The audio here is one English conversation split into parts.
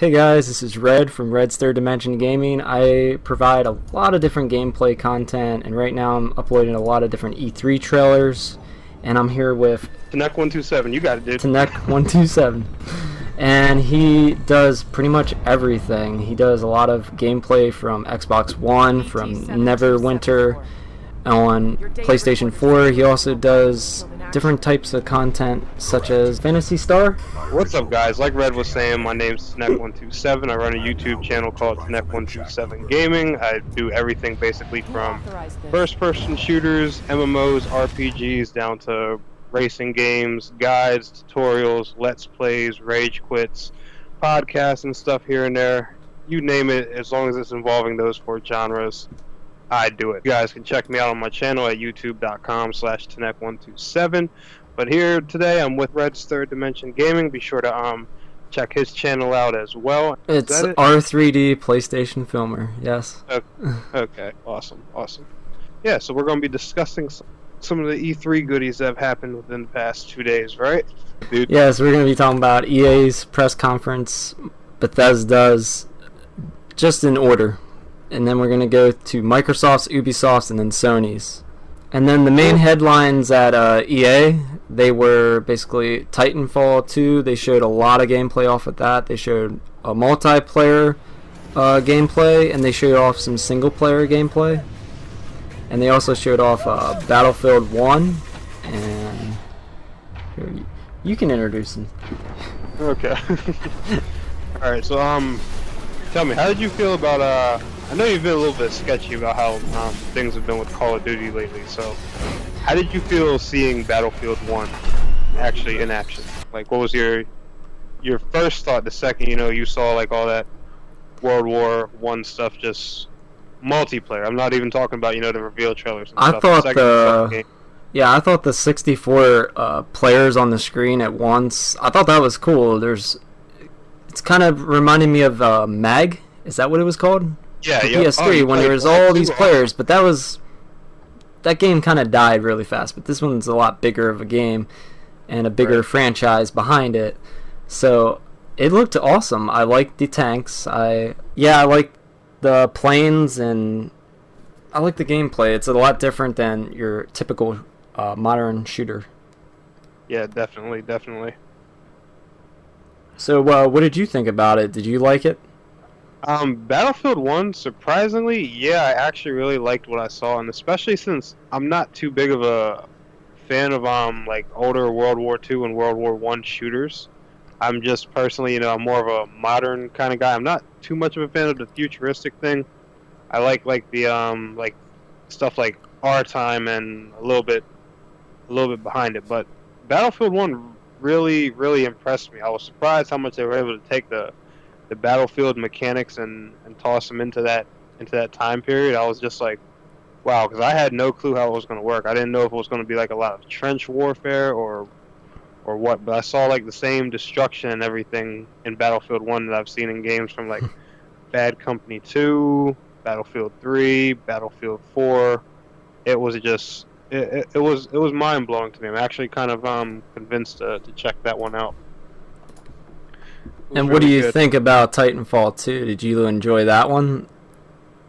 Hey guys, this is Red from Red's Third Dimension Gaming. I provide a lot of different gameplay content, and right now I'm uploading a lot of different E3 trailers, and I'm here with Tanek127, you got it, dude. Tanek127. And he does pretty much everything. He does a lot of gameplay from Xbox One, from Neverwinter on PlayStation 4. He also does different types of content such as Fantasy Star. What's up, guys? Like Red was saying, my name's Tanek127. I run a YouTube channel called Tanek127 Gaming. I do everything basically from first-person shooters, MMOs, RPGs, down to racing games, guides, tutorials, let's plays, rage quits, podcasts and stuff here and there. You name it, as long as it's involving those four genres, I do it. You guys can check me out on my channel at youtube.com/Tanek127. But here today, I'm with Red's Third Dimension Gaming. Be sure to check his channel out as well. It's R3D PlayStation Filmer, yes. Okay, awesome. Yeah, so we're going to be discussing some of the E3 goodies that have happened within the past 2 days, right? Dude? Yeah, so we're going to be talking about EA's press conference, Bethesda's, just in order. And then we're going to go to Microsoft's, Ubisoft's, and then Sony's. And then the main headlines at EA, they were basically Titanfall 2. They showed a lot of gameplay off of that. They showed a multiplayer gameplay, and they showed off some single-player gameplay. And they also showed off Battlefield 1. And here, you can introduce them. Okay. Alright, so tell me, how did you feel about I know you've been a little bit sketchy about how things have been with Call of Duty lately, so how did you feel seeing Battlefield 1 actually in action? Like, what was your first thought the second, you saw like all that World War I stuff, just multiplayer? I'm not even talking about, the reveal trailers and I stuff. thought I thought the 64 players on the screen at once, I thought that was cool. It's kind of reminding me of MAG. Is that what it was called? Yeah, PS3 when there was all these players, but that game kind of died really fast. But this one's a lot bigger of a game and a bigger franchise behind it, so it looked awesome. I liked the tanks. I like the planes, and I like the gameplay. It's a lot different than your typical modern shooter. Yeah, definitely. So, what did you think about it? Did you like it? Battlefield 1, surprisingly, yeah, I actually really liked what I saw, and especially since I'm not too big of a fan of like older World War II and World War I shooters. I'm just personally, I'm more of a modern kind of guy. I'm not too much of a fan of the futuristic thing. I like the like stuff like our time and a little bit behind it. But Battlefield 1 really impressed me. I was surprised how much they were able to take the Battlefield mechanics and toss them into that time period. I was just like, wow, because I had no clue how it was going to work. I didn't know if it was going to be like a lot of trench warfare or what, but I saw like the same destruction and everything in Battlefield 1 that I've seen in games from like Bad Company 2, Battlefield 3, Battlefield 4. It was just it was mind blowing to me. I'm actually kind of convinced to check that one out. And what do you think about Titanfall 2? Did you enjoy that one?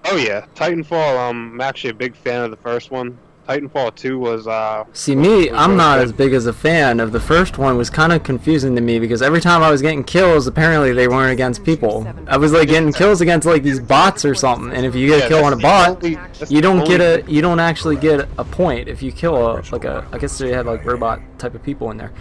Oh yeah, Titanfall. I'm actually a big fan of the first one. Titanfall 2 was See, I'm not as big as a fan of the first one. Was kind of confusing to me because every time I was getting kills, apparently they weren't against people. I was like getting kills against like these bots or something. And if you get a kill on a bot, you don't actually get a point if you kill I guess they had like robot type of people in there,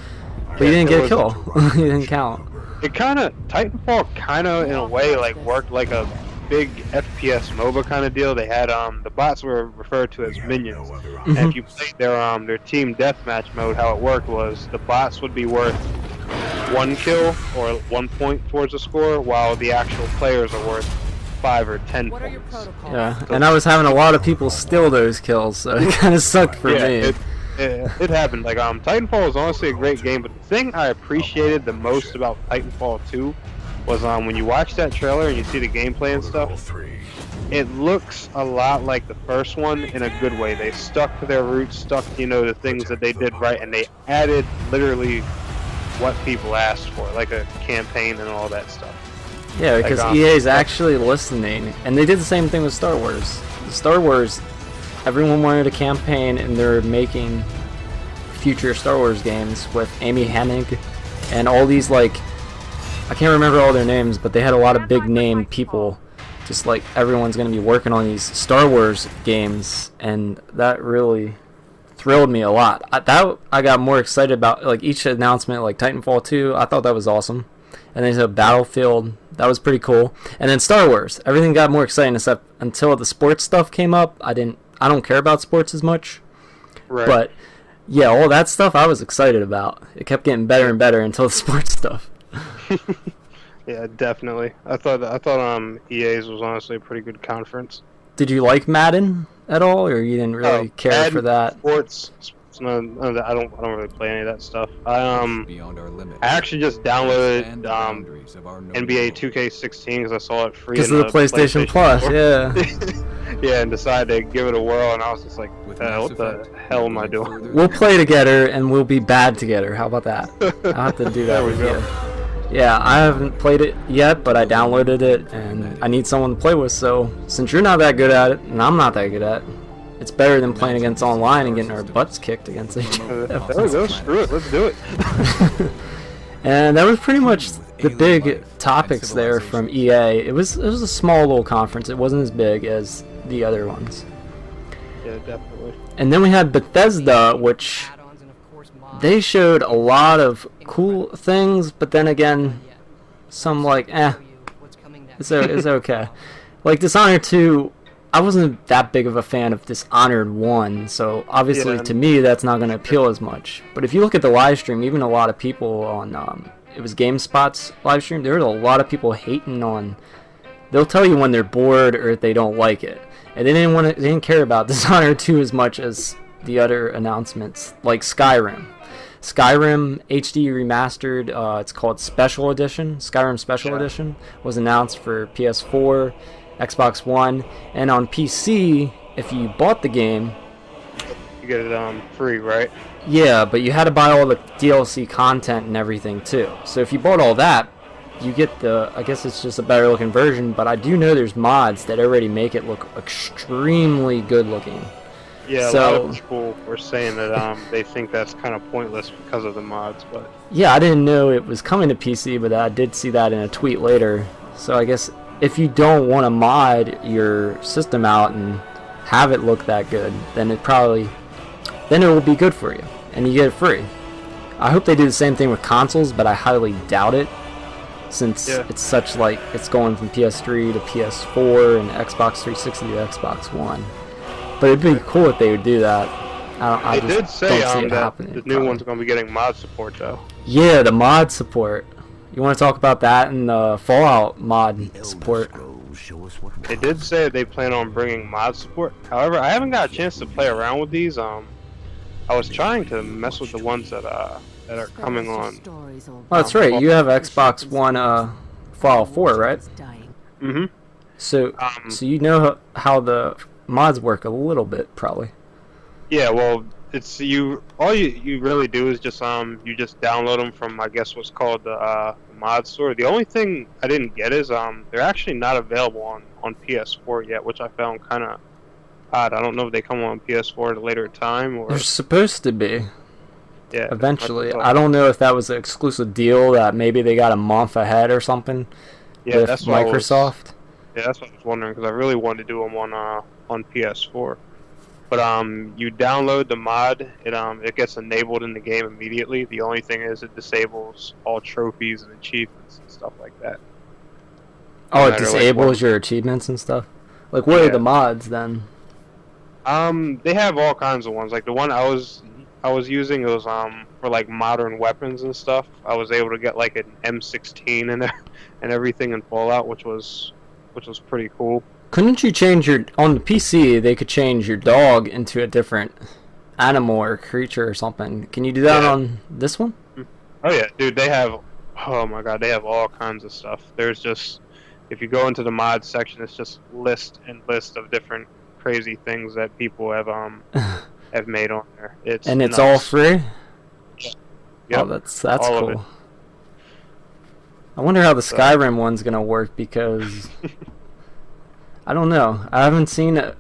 but you didn't get a kill. You didn't count. Titanfall kind of in a way like worked like a big FPS MOBA kind of deal. They had the bots were referred to as minions, and if you played their team deathmatch mode, how it worked was the bots would be worth 1 kill or 1 point towards the score, while the actual players are worth 5 or 10 points. Yeah, and I was having a lot of people steal those kills, so it kind of sucked for me. It happened. Like Titanfall was honestly a great game, but the thing I appreciated the most about Titanfall 2 was when you watch that trailer and you see the gameplay and stuff, it looks a lot like the first one in a good way. They stuck to their roots, stuck the things that they did right, and they added literally what people asked for, like a campaign and all that stuff. Yeah, because Like, EA is actually listening, and they did the same thing with Star Wars. Star Wars, everyone wanted a campaign, and they're making future Star Wars games with Amy Hennig and all these, like, I can't remember all their names, but they had a lot of big name people. Just like everyone's going to be working on these Star Wars games, and that really thrilled me a lot. I got more excited about, like, each announcement, like Titanfall 2. I thought that was awesome. And then Battlefield, that was pretty cool. And then Star Wars, everything got more exciting except until the sports stuff came up. I don't care about sports as much. Right. But yeah, all that stuff I was excited about. It kept getting better and better until the sports stuff. Yeah, definitely. I thought EA's was honestly a pretty good conference. Did you like Madden at all, or you didn't really care Madden, for that? Sports. None of that. I don't really play any of that stuff. I actually just downloaded NBA 2K16 because I saw it free. Because of the PlayStation Plus, yeah. Yeah, and decided to give it a whirl, and I was just like, what the hell am I doing? We'll play together, and we'll be bad together. How about that? I'll have to do that with you. Yeah, I haven't played it yet, but I downloaded it, and I need someone to play with, so since you're not that good at it, and I'm not that good at it, it's better than playing against online and getting our butts kicked against each other. There we go, screw it, let's do it. And that was pretty much the big topics there from EA. It was a small little conference. It wasn't as big as the other ones. Yeah, definitely. And then we had Bethesda, which they showed a lot of cool things, but then again, some like, it's okay. Like Dishonored 2, I wasn't that big of a fan of Dishonored 1, so obviously to me that's not going to appeal as much. But if you look at the live stream, even a lot of people on, it was GameSpot's live stream, there were a lot of people hating on, they'll tell you when they're bored or if they don't like it. And they didn't care about Dishonored 2 as much as the other announcements, like Skyrim. Skyrim HD Remastered, it's called Special Edition, Skyrim Special Edition, was announced for PS4, Xbox One, and on PC, if you bought the game, you get it free, right? Yeah, but you had to buy all the DLC content and everything too. So if you bought all that, you get I guess it's just a better looking version, but I do know there's mods that already make it look extremely good looking. Yeah, a lot of people were saying that they think that's kind of pointless because of the mods, but yeah, I didn't know it was coming to PC, but I did see that in a tweet later. So I guess if you don't want to mod your system out and have it look that good, then it will be good for you, and you get it free. I hope they do the same thing with consoles, but I highly doubt it, since it's such like it's going from PS3 to PS4 and Xbox 360 to Xbox One. But it'd be cool if they would do that. They did say that the new one's going to be getting mod support, though. Yeah, the mod support. You want to talk about that and the Fallout mod support? They did say they plan on bringing mod support. However, I haven't got a chance to play around with these. I was trying to mess with the ones that are coming on. Oh, that's right. You have Xbox One Fallout 4, right? Mm-hmm. So you know how the mods work a little bit, probably. Yeah, well, it's all you really do is just you just download them from, I guess, what's called the mod store. The only thing I didn't get is they're actually not available on PS4 yet, which I found kind of odd. I don't know if they come on PS4 at a later time, or they're supposed to be. Yeah, eventually. I don't know if that was an exclusive deal that maybe they got a month ahead or something. Yeah, with that's Microsoft. That's what I was wondering, because I really wanted to do them on PS4. But you download the mod, it gets enabled in the game immediately. The only thing is it disables all trophies and achievements and stuff like that. Oh, it disables your achievements and stuff? Like, what are the mods then? They have all kinds of ones. Like the one I was using, it was for like modern weapons and stuff. I was able to get like an M16 in there and everything in Fallout, which was pretty cool. Couldn't you change on the PC, they could change your dog into a different animal or creature or something. Can you do that on this one? Oh yeah, dude, oh my god, they have all kinds of stuff. There's just, if you go into the mod section, it's just list of different crazy things that people have have made on there. It's all free? Yep. Oh, that's all cool. Of it. I wonder how the Skyrim one's gonna work, because I don't know. I haven't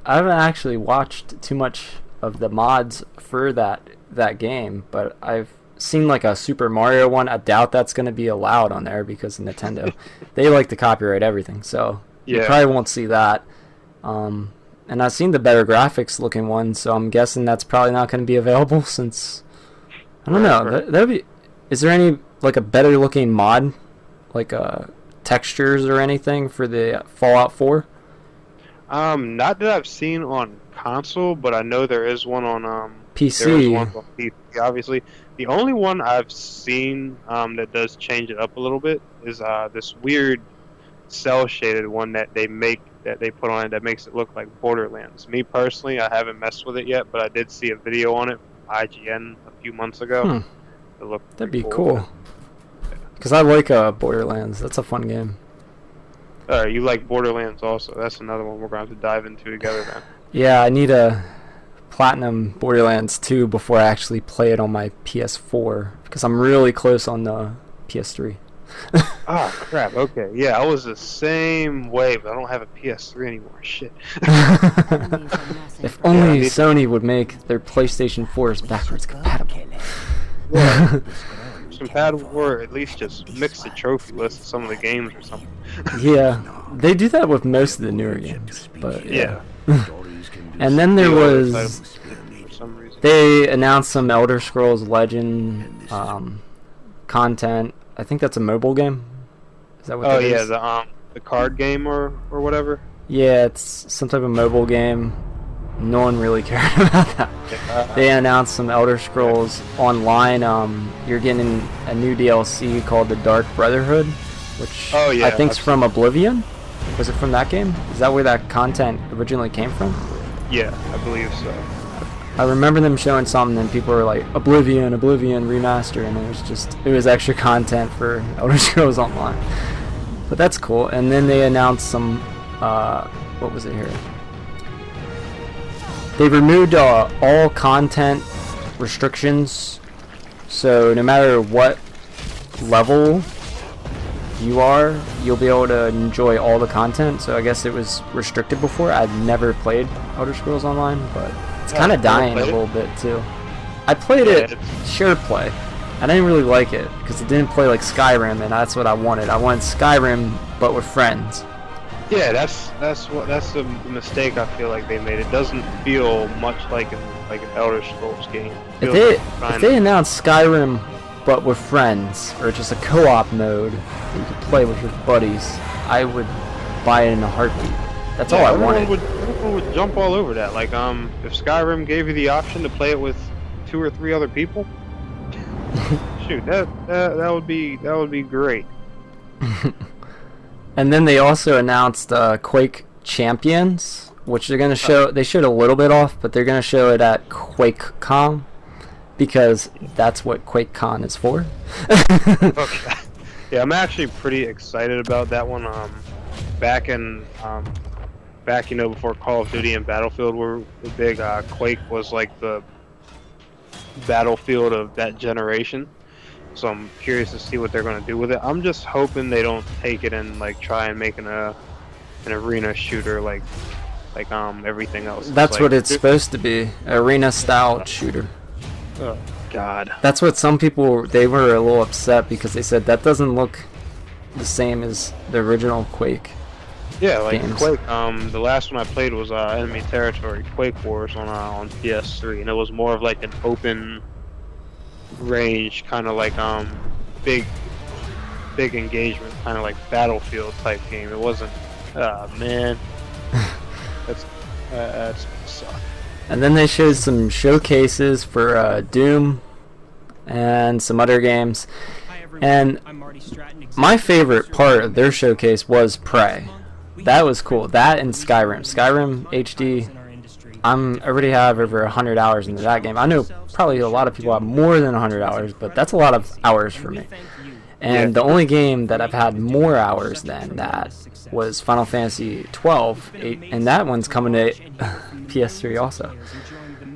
actually watched too much of the mods for that game, but I've seen like a Super Mario one. I doubt that's gonna be allowed on there because of Nintendo. They like to copyright everything, so you probably won't see that. And I've seen the better graphics looking one, so I'm guessing that's probably not going to be available, since I don't know. That'd be. Is there any like a better looking mod, like textures or anything for the Fallout 4? Not that I've seen on console, but I know there is one on PC. There is one on PC, obviously. The only one I've seen that does change it up a little bit is this weird cell shaded one that they put on it that makes it look like Borderlands. Me personally, I haven't messed with it yet, but I did see a video on it from IGN a few months ago. That'd be cool. Because I like Borderlands. That's a fun game. You like Borderlands also. That's another one we're going to have to dive into together then. Yeah, I need a platinum Borderlands 2 before I actually play it on my PS4, because I'm really close on the PS3. Oh crap, okay. Yeah, I was the same way, but I don't have a PS3 anymore. Shit. If only Sony would make their PlayStation 4s backwards compatible. Yeah. Compatible, or at least just mix the trophy list of some of the games or something. Yeah, they do that with most of the newer games, but yeah. And then there was, they announced some Elder Scrolls Legend content. I think that's a mobile game. Is that what that is? The card game or whatever. Yeah, it's some type of mobile game. No one really cared about that. They announced some Elder Scrolls Online. You're getting a new DLC called the Dark Brotherhood, which I think's from Oblivion. Was it from that game? Is that where that content originally came from? Yeah, I believe so. I remember them showing something and people were like, Oblivion remaster, and it was extra content for Elder Scrolls Online. But that's cool. And then they announced some, what was it here? They removed all content restrictions, so no matter what level you are, you'll be able to enjoy all the content. So I guess it was restricted before. I'd never played Elder Scrolls Online, but it's kind of dying a little bit too. I played it shared play. I didn't really like it because it didn't play like Skyrim, and that's what I wanted. I wanted Skyrim but with friends. Yeah, that's the mistake I feel like they made. It doesn't feel much like an Elder Scrolls game. If they announced Skyrim but with friends, or just a co-op mode that you could play with your buddies, I would buy it in a heartbeat. That's all I wanted. Everyone would jump all over that. Like, if Skyrim gave you the option to play it with 2 or 3 other people, shoot, that would be great. And then they also announced Quake Champions, which they're gonna show. They showed a little bit off, but they're gonna show it at QuakeCon, because that's what QuakeCon is for. Okay. Yeah, I'm actually pretty excited about that one. Back before Call of Duty and Battlefield were big, Quake was like the Battlefield of that generation. So I'm curious to see what they're going to do with it. I'm just hoping they don't take it and like try and make an arena shooter like everything else. That's what it's supposed to be, arena style shooter. Oh God. That's what some people, they were a little upset because they said that doesn't look the same as the original Quake. Yeah, like games. Quake. The last one I played was Enemy Territory Quake Wars on PS3, and it was more of like an open range, kind of like big engagement, kind of like Battlefield type game. It wasn't. Man, that's suck. And then they showed some showcases for Doom and some other games. And my favorite part of their showcase was Prey. That was cool. That and Skyrim. Skyrim HD. I already have over 100 hours into that game. I know probably a lot of people have more than 100 hours, but that's a lot of hours for me. And the only game that I've had more hours than that was Final Fantasy 12, and that one's coming to PS3 also.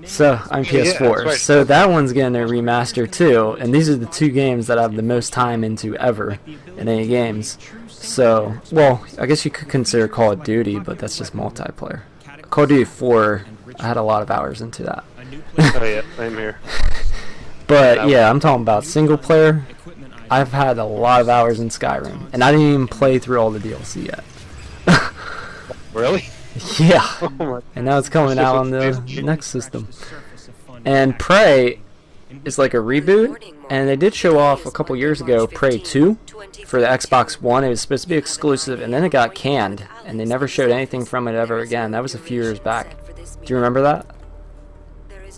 So I'm PS4. Yeah, that's right. So that one's getting a remaster too, and these are the two games that I have the most time into ever in any games. So, well, I guess you could consider Call of Duty, but that's just multiplayer. Call of Duty 4, I had a lot of hours into that. Oh yeah, same here. But yeah, I'm talking about single player. I've had a lot of hours in Skyrim, and I didn't even play through all the DLC yet. Really? Yeah, Oh my. and now it's coming out on the next system. And Prey is like a reboot, and they did show off a couple years ago Prey 2 for the Xbox One. It was supposed to be exclusive, and then it got canned, and they never showed anything from it ever again. That was a few years back. Do you remember that?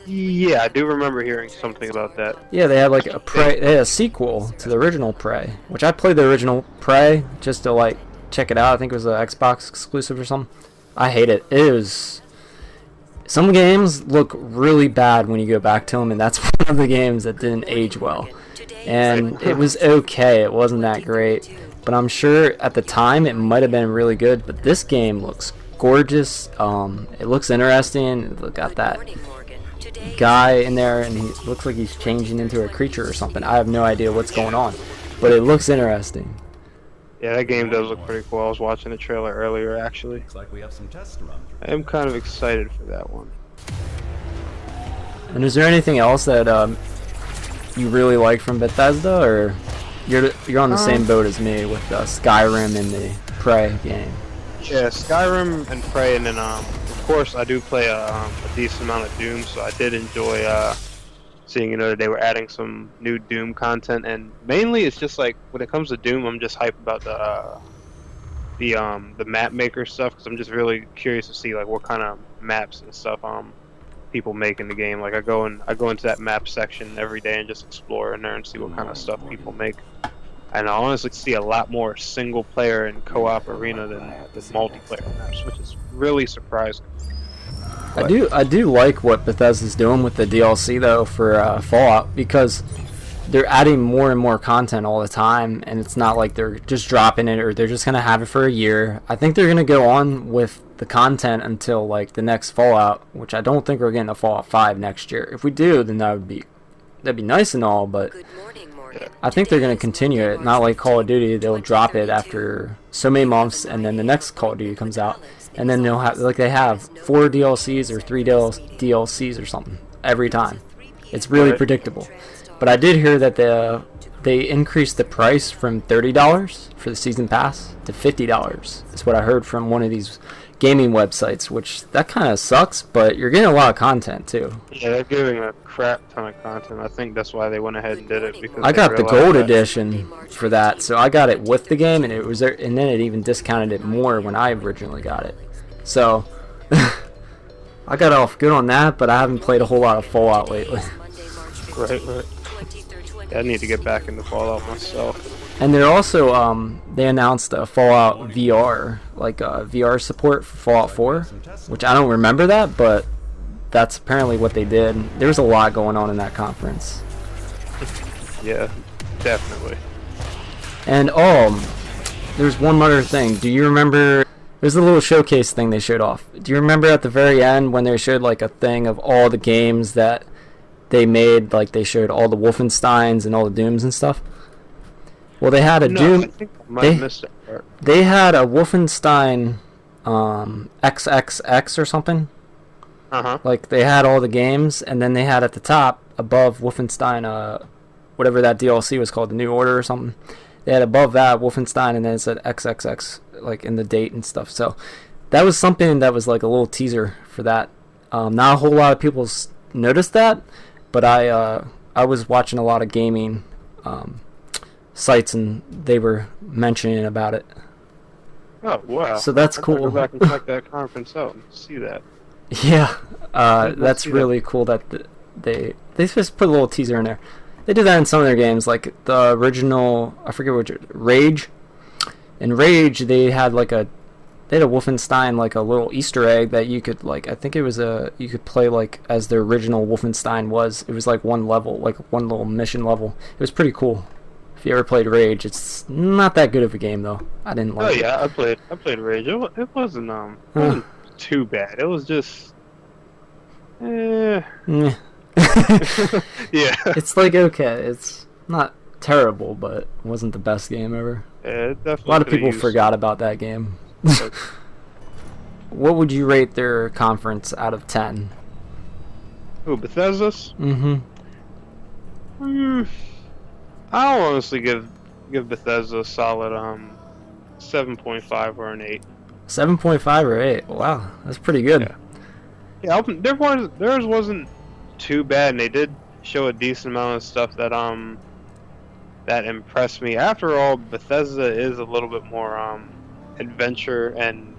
Yeah, I do remember hearing something about that. Yeah, they had like a Prey, they had a sequel to the original Prey, which I played the original Prey just to like check it out. I think it was an Xbox exclusive or something. I hate it. It was... Some games look really bad when you go back to them, and that's one of the games that didn't age well. And it was okay. It wasn't that great. But I'm sure at the time it might have been really good. But this game looks gorgeous. It looks interesting. It got that guy in there, and he looks like he's changing into a creature or something. I have no idea what's going on. But it looks interesting. Yeah, that game does look pretty cool. I was watching the trailer earlier, actually. Looks like we have some tests to run. I am kind of excited for that one. And is there anything else that you really like from Bethesda, or you're on the same boat as me with Skyrim and the Prey game? Yeah, Skyrim and Prey, and then of course I do play a decent amount of Doom, so I did enjoy seeing that they were adding some new Doom content, and mainly it's just like when it comes to Doom, I'm just hyped about the map maker stuff, because I'm just really curious to see like what kind of maps and stuff people make in the game. Like I go into that map section every day and just explore in there and see what kind of stuff people make. And I honestly see a lot more single player and co-op arena than multiplayer maps, which is really surprising. I do like what Bethesda's doing with the DLC though for Fallout, because they're adding more and more content all the time, and it's not like they're just dropping it or they're just gonna have it for a year. I think they're gonna go on with the content until like the next Fallout, which I don't think we're getting a Fallout 5 next year. If we do, then that'd be nice and all, but I think they're gonna continue it. Not like Call of Duty, they'll drop it after so many months, and then the next Call of Duty comes out. And then they'll have, like they have 4 DLCs or 3 DLCs or something every time. It's really predictable. But I did hear that they increased the price from $30 for the season pass to $50. That's what I heard from one of these gaming websites, which that kind of sucks, but you're getting a lot of content too. Yeah, they're giving a crap ton of content. I think that's why they went ahead and did it, because I got the gold edition for that, so I got it with the game, and it was there, and then it even discounted it more when I originally got it. So I got off good on that, but I haven't played a whole lot of Fallout lately. Right. Yeah, I need to get back into Fallout myself. And they're also they announced a Fallout VR, like VR support for Fallout 4, which I don't remember that, but that's apparently what they did. There was a lot going on in that conference. Yeah, definitely. And there's one other thing. Do you remember? There's a little showcase thing they showed off. Do you remember at the very end when they showed like a thing of all the games that they made? Like they showed all the Wolfensteins and all the Dooms and stuff. Well, they had a Doom. I think I might have missed that part. They had a Wolfenstein XXX or something. Like they had all the games, and then they had at the top above Wolfenstein, whatever that DLC was called, the New Order or something. They had above that Wolfenstein, and then it said XXX, like in the date and stuff. So that was something that was like a little teaser for that. Not a whole lot of people noticed that, but I was watching a lot of gaming sites, and they were mentioning about it. Oh wow! So that's cool. Go back and check that conference out and see that. Yeah, that's really cool that they just put a little teaser in there. They did that in some of their games, like the original, I forget which, Rage. In Rage, they had a Wolfenstein, like a little Easter egg that you could, like, I think it was you could play like as the original Wolfenstein was. It was like one level, like one little mission level. It was pretty cool. If you ever played Rage, it's not that good of a game though. I didn't like it. Oh yeah, I played Rage. It wasn't too bad. It was just Eh. Meh. Yeah. It's like okay, it's not terrible, but it wasn't the best game ever. Yeah, it A definitely lot of could've people used forgot about that game. some- What would you rate their conference out of 10? Who, Bethesda's? Mm-hmm. I'll honestly give Bethesda a solid 7.5 or an 8. 7.5 or 8. Wow, that's pretty good. Yeah. Yeah, theirs wasn't too bad, and they did show a decent amount of stuff that that impressed me. After all, Bethesda is a little bit more adventure and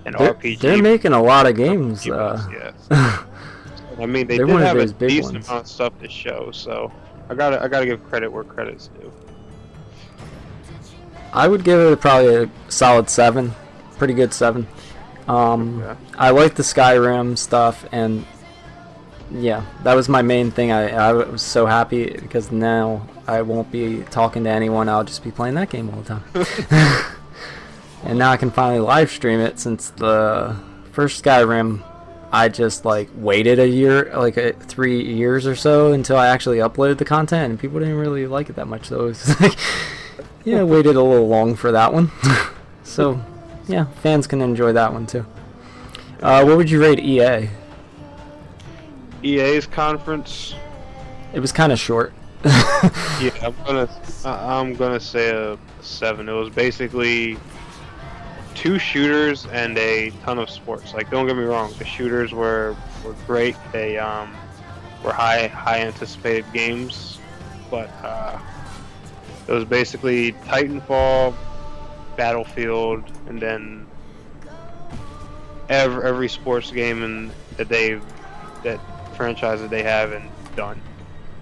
an RPG. They're making a lot of games. Yes. I mean, they They're did one of have a those big decent ones. amount of stuff to show, so I gotta give credit where credit's due. I would give it probably a solid 7. Pretty good 7. Yeah. I like the Skyrim stuff, and yeah, that was my main thing. I was so happy because now I won't be talking to anyone. I'll just be playing that game all the time. And now I can finally live stream it, since the first Skyrim I just like waited a year, like 3 years or so, until I actually uploaded the content, and people didn't really like it that much. So it's like, yeah, waited a little long for that one. So yeah, fans can enjoy that one too. What would you rate EA? EA's conference. It was kind of short. Yeah, I'm gonna say a 7. It was basically 2 shooters and a ton of sports. Like, don't get me wrong, the shooters were great. They were high anticipated games, but it was basically Titanfall, Battlefield, and then every sports game that franchise that they have, and done.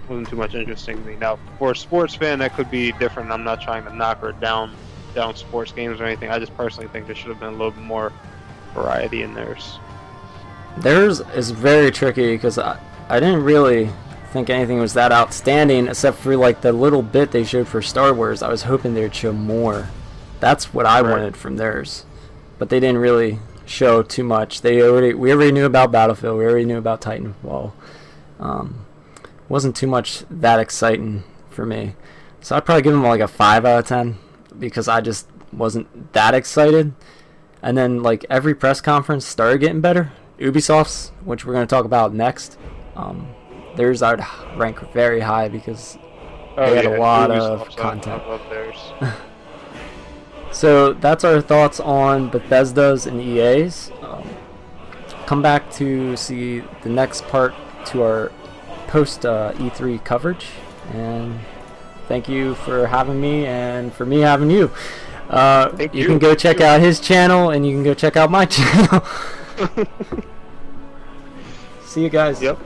Wasn't too much interesting to me. Now, for a sports fan, that could be different. I'm not trying to knock or down sports games or anything. I just personally think there should have been a little bit more variety in theirs. Theirs is very tricky because I didn't really think anything was that outstanding, except for like the little bit they showed for Star Wars. I was hoping they'd show more. That's what I wanted from theirs, but they didn't really show too much. We already knew about Battlefield. We already knew about Titanfall. Wasn't too much that exciting for me, so I'd probably give them like a 5 out of 10, because I just wasn't that excited. And then like every press conference started getting better. Ubisoft's, which we're going to talk about next, theirs I'd rank very high because they had a lot of content. I love theirs. So that's our thoughts on Bethesda's and EA's. Come back to see the next part to our post E3 coverage, and thank you for having me and for me having you. You can go check out his channel, and you can go check out my channel. See you guys. Yep.